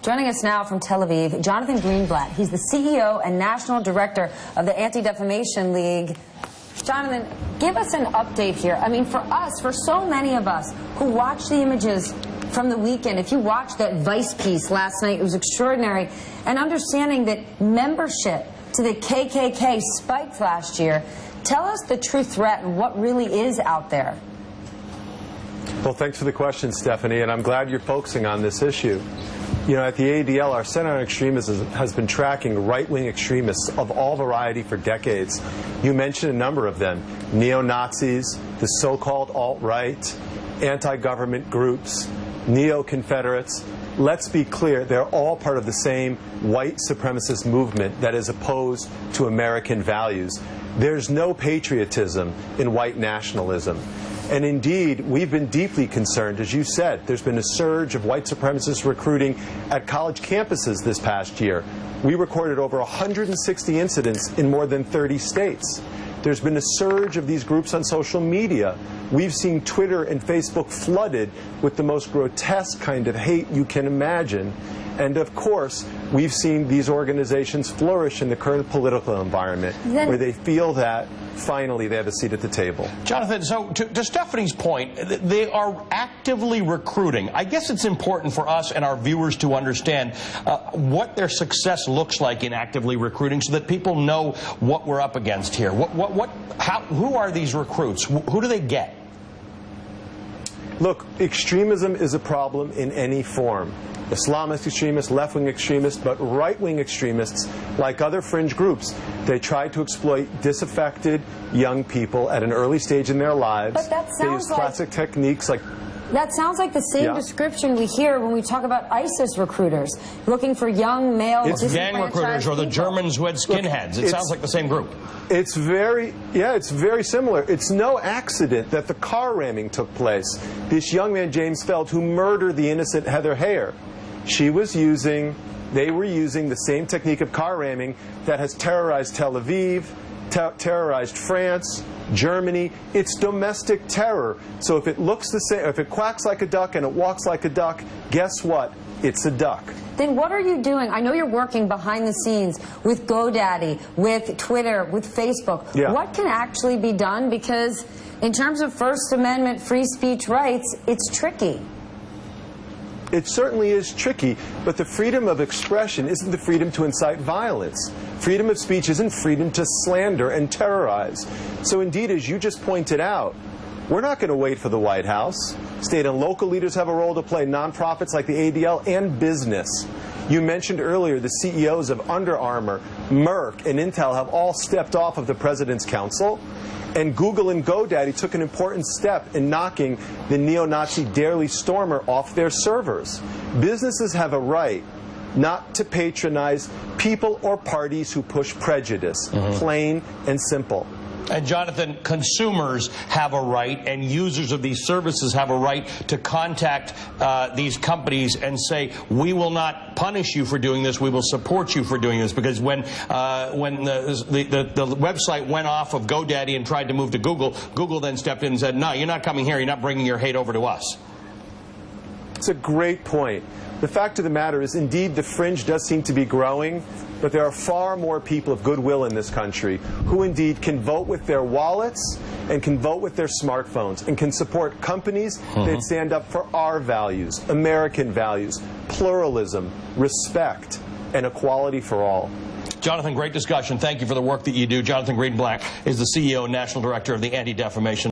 Joining us now from Tel Aviv, Jonathan Greenblatt. He's the CEO and National Director of the Anti-Defamation League. Jonathan, give us an update here. I mean, for us, for so many of us who watched the images from the weekend, if you watched that Vice piece last night, it was extraordinary. And understanding that membership to the KKK spiked last year, tell us the true threat and what really is out there. Well, thanks for the question, Stephanie, and I'm glad you're focusing on this issue. You know, at the ADL, our Center on Extremism has been tracking right-wing extremists of all variety for decades. You mentioned a number of them: neo-Nazis, the so-called alt-right, anti-government groups, neo-Confederates. Let's be clear, they're all part of the same white supremacist movement that is opposed to American values. There's no patriotism in white nationalism. And indeed, we've been deeply concerned. As you said, there's been a surge of white supremacist recruiting at college campuses this past year. We recorded over 160 incidents in more than 30 states. There's been a surge of these groups on social media. We've seen Twitter and Facebook flooded with the most grotesque kind of hate you can imagine. And of course, we've seen these organizations flourish in the current political environment where they feel that finally they have a seat at the table. Jonathan, so to Stephanie's point, they are actively recruiting. I guess it's important for us and our viewers to understand what their success looks like in actively recruiting so that people know what we're up against here. Who are these recruits? Who do they get? Look, extremism is a problem in any form. Islamist extremists, left-wing extremists, but right-wing extremists, like other fringe groups, they try to exploit disaffected young people at an early stage in their lives. But that they use classic techniques like... That sounds like the same description we hear when we talk about ISIS recruiters, looking for young male It's gang recruiters or the Germans who had skinheads. It sounds like the same group. It's very similar. It's no accident that the car ramming took place. This young man, James Feld, who murdered the innocent Heather Heyer, they were using the same technique of car ramming that has terrorized Tel Aviv, terrorized France, Germany. It's domestic terror. So if it looks the same, if it quacks like a duck and it walks like a duck, guess what? It's a duck. Then what are you doing? I know you're working behind the scenes with GoDaddy, with Twitter, with Facebook. Yeah. What can actually be done? Because in terms of First Amendment free speech rights, it's tricky. It certainly is tricky, but the freedom of expression isn't the freedom to incite violence. Freedom of speech isn't freedom to slander and terrorize. So indeed, as you just pointed out, we're not going to wait for the White House. State and local leaders have a role to play, nonprofits like the ADL, and business. You mentioned earlier the CEOs of Under Armour, Merck, and Intel have all stepped off of the President's Council. And Google and GoDaddy took an important step in knocking the neo-Nazi Daily Stormer off their servers. Businesses have a right not to patronize people or parties who push prejudice, plain and simple. And Jonathan, consumers have a right, and users of these services have a right to contact these companies and say, we will not punish you for doing this, we will support you for doing this. Because when the website went off of GoDaddy and tried to move to Google, Google then stepped in and said, no, you're not coming here, you're not bringing your hate over to us. It's a great point. The fact of the matter is, indeed, the fringe does seem to be growing, but there are far more people of goodwill in this country who indeed can vote with their wallets and can vote with their smartphones and can support companies that stand up for our values, American values, pluralism, respect, and equality for all. Jonathan, great discussion. Thank you for the work that you do. Jonathan Greenblatt is the CEO and National Director of the Anti-Defamation